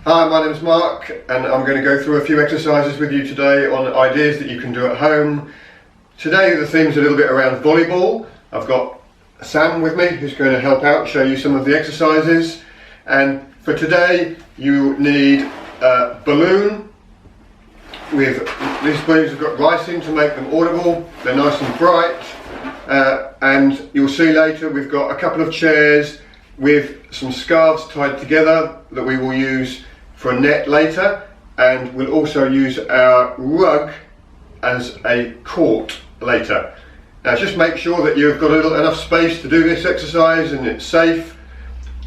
Hi, my name is Mark and I'm going to go through a few exercises with you today on ideas that you can do at home. Today the theme's a little bit around volleyball. I've got Sam with me who's going to help out, show you some of the exercises. And for today you need a balloon. These balloons have got glycine to make them audible. They're nice and bright. And you'll see later we've got a couple of chairs with some scarves tied together that we will use for a net later, and we'll also use our rug as a court later. Now just make sure that you've got enough space to do this exercise and it's safe.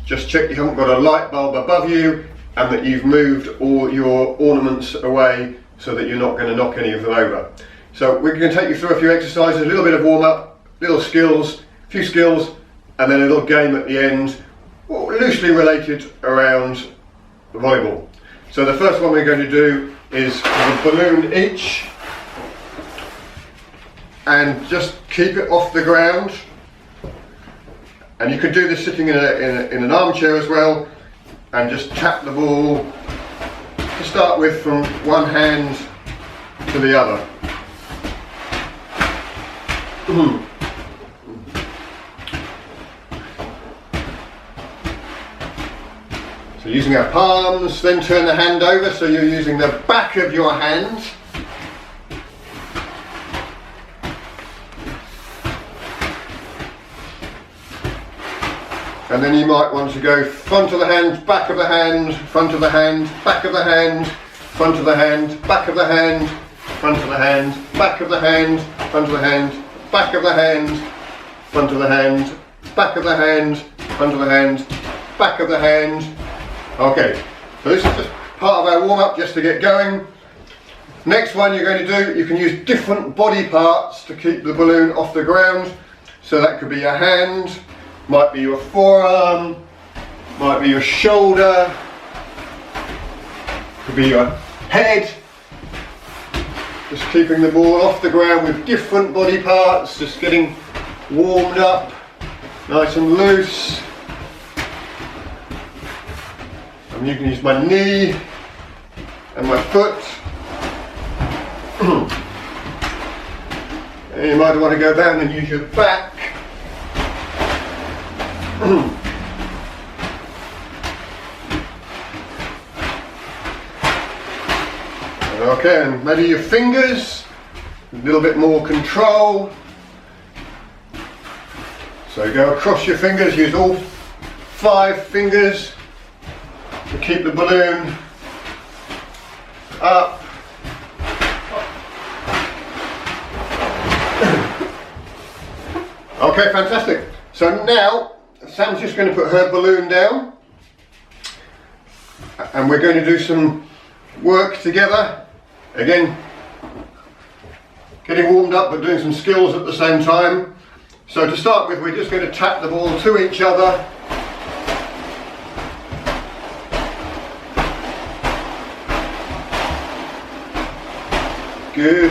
Just check you haven't got a light bulb above you and that you've moved all your ornaments away so that you're not going to knock any of them over. So we're going to take you through a few exercises, a little bit of warm up, little skills, a few skills, and then a little game at the end, loosely related around volleyball. So the first one we're going to do is a balloon each, and just keep it off the ground. And you can do this sitting in an armchair as well, and just tap the ball to start with from one hand to the other. So using our palms, then turn the hand over so you're using the back of your hand. And then you might want to go front of the hand, back of the hand, front of the hand, back of the hand, front of the hand, back of the hand, front of the hand, back of the hand, front of the hand, back of the hand, front of the hand, back of the hand, front of the hand, back of the hand. Okay, so this is just part of our warm-up just to get going. Next one you're going to do, you can use different body parts to keep the balloon off the ground. So that could be your hand, might be your forearm, might be your shoulder, could be your head. Just keeping the ball off the ground with different body parts, just getting warmed up, nice and loose. And you can use my knee and my foot. And you might want to go down and use your back. Okay, and maybe your fingers, a little bit more control. So go across your fingers, use all 5 fingers to keep the balloon up. Okay, fantastic. So now Sam's just going to put her balloon down and we're going to do some work together. Again, getting warmed up but doing some skills at the same time. So to start with, we're just going to tap the ball to each other. Good.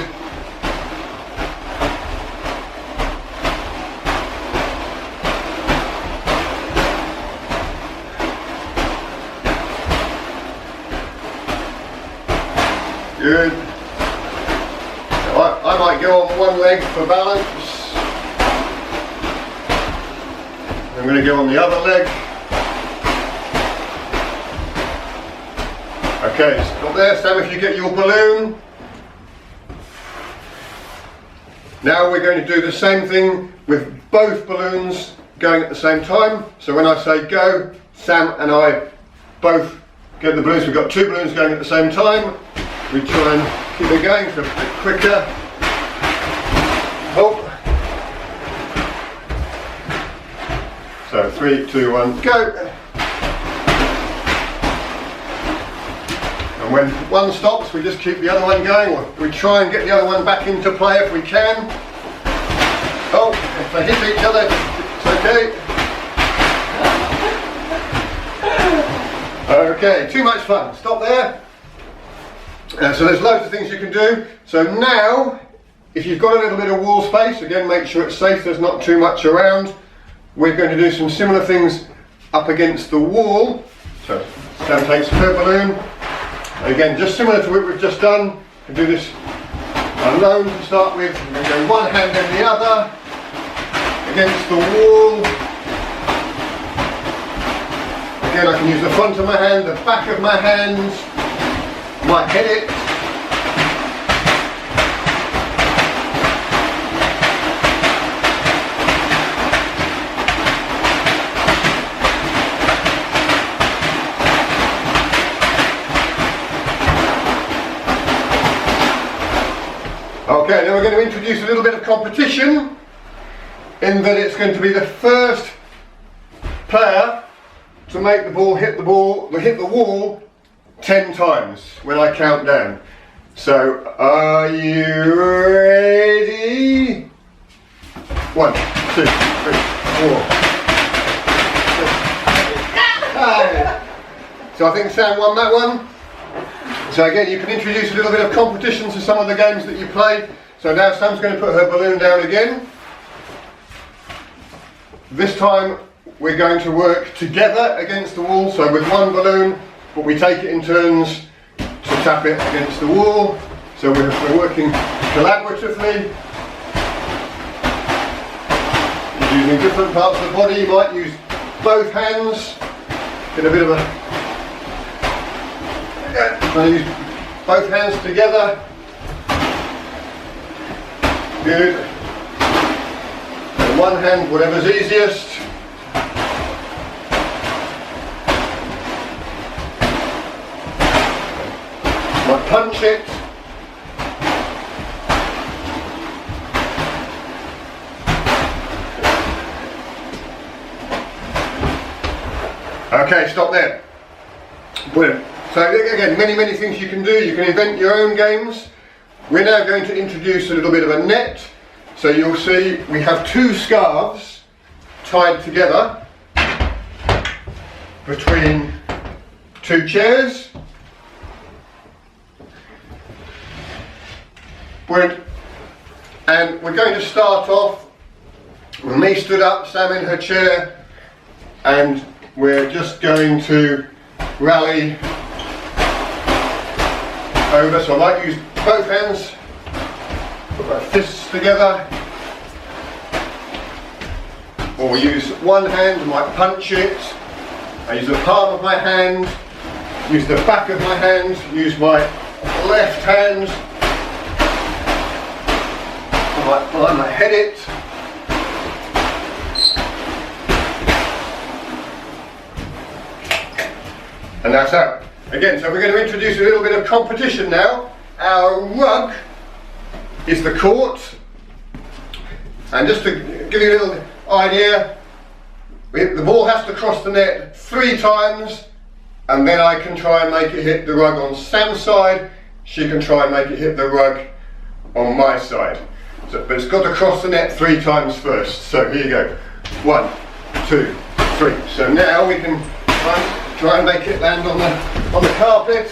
Good. Now I might go on one leg for balance. I'm going to go on the other leg. Okay, stop there, Sam, if you get your balloon. Now we're going to do the same thing with both balloons going at the same time. So when I say go, Sam and I both get the balloons. We've got 2 balloons going at the same time. We try and keep it going for a bit quicker. Oh. So 3, 2, 1, go. And when one stops, we just keep the other one going, or we try and get the other one back into play if we can. Oh, if they hit each other, it's okay. Okay, too much fun. Stop there. So there's loads of things you can do. So now, if you've got a little bit of wall space, again make sure it's safe, there's not too much around. We're going to do some similar things up against the wall. So Sam takes her balloon. Again, just similar to what we've just done. We do this alone to start with. I'm going to go one hand then the other against the wall. Again, I can use the front of my hand, the back of my hands, might hit it. Okay, then we're going to introduce a little bit of competition, in that it's going to be the first player to make the ball hit the wall 10 times when I count down. So, are you ready? 1, 2, 3, 4. 5. So I think Sam won that one. So again, you can introduce a little bit of competition to some of the games that you play. So now Sam's going to put her balloon down again. This time we're going to work together against the wall, so with one balloon, but we take it in turns to tap it against the wall. So we're working collaboratively. Using different parts of the body, you might use both hands. Get a bit of a... I use both hands together. Good. And one hand, whatever's easiest. Might punch it. Okay, stop there. Brilliant. So again, many things you can do. You can invent your own games. We're now going to introduce a little bit of a net. So you'll see we have 2 scarves tied together between 2 chairs. Brilliant. And we're going to start off with me stood up, Sam in her chair, and we're just going to rally over. So I might use both hands, put my fists together, or use one hand, I might punch it. I use the palm of my hand, use the back of my hand, use my left hand, I might head it. And that's out. Again, so we're going to introduce a little bit of competition now. Our rug is the court. And just to give you a little idea, the ball has to cross the net 3 times, and then I can try and make it hit the rug on Sam's side. She can try and make it hit the rug on my side. So, but it's got to cross the net 3 times first. So here you go. 1, 2, 3. So now we can try and make it land on the carpet.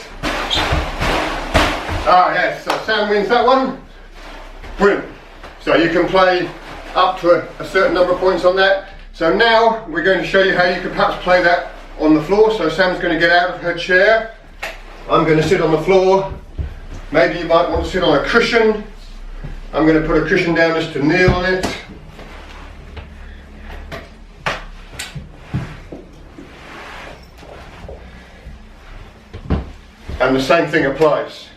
Ah yes, so Sam wins that one. Brilliant. So you can play up to a certain number of points on that. So now we're going to show you how you could perhaps play that on the floor. So Sam's going to get out of her chair. I'm going to sit on the floor. Maybe you might want to sit on a cushion. I'm going to put a cushion down just to kneel on it. And the same thing applies.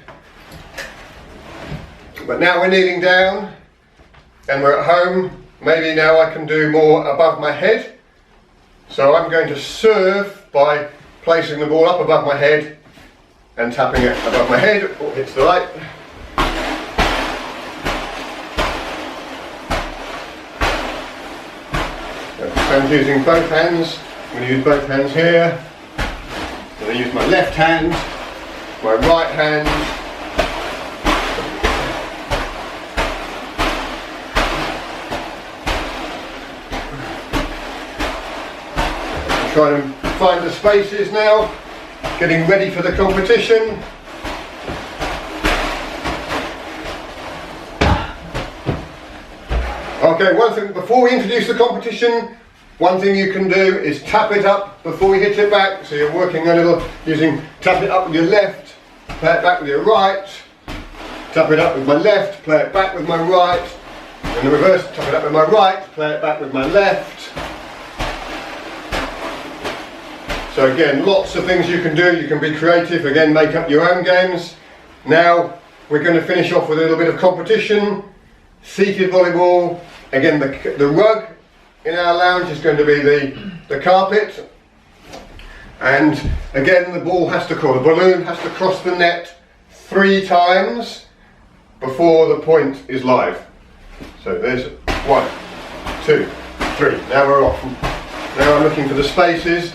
But now we're kneeling down and we're at home. Maybe now I can do more above my head. So I'm going to serve by placing the ball up above my head and tapping it above my head. Oh, hits the light. So I'm using both hands. I'm going to use both hands here. I'm going to use my left hand, my right hand, I'm trying to find the spaces now, getting ready for the competition. Okay, one thing before we introduce the competition, One thing you can do is tap it up before you hit it back. So you're working a little using tap it up with your left, play it back with your right, tap it up with my left, play it back with my right, and the reverse, tap it up with my right, play it back with my left. So again, lots of things you can do. You can be creative, again, make up your own games. Now we're going to finish off with a little bit of competition. Seated volleyball. Again, the rug in our lounge is going to be the carpet. And again, the balloon has to cross the net 3 times before the point is live. So there's 1, 2, 3. Now we're off. Now I'm looking for the spaces.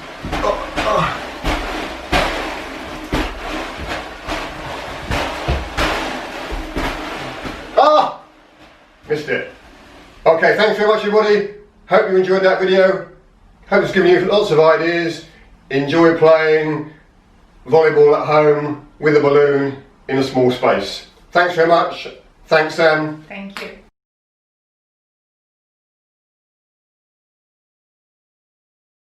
Ah! Missed it. Okay, thanks very much everybody. Hope you enjoyed that video. Hope it's given you lots of ideas. Enjoy playing volleyball at home with a balloon in a small space. Thanks very much. Thanks Sam. Thank you.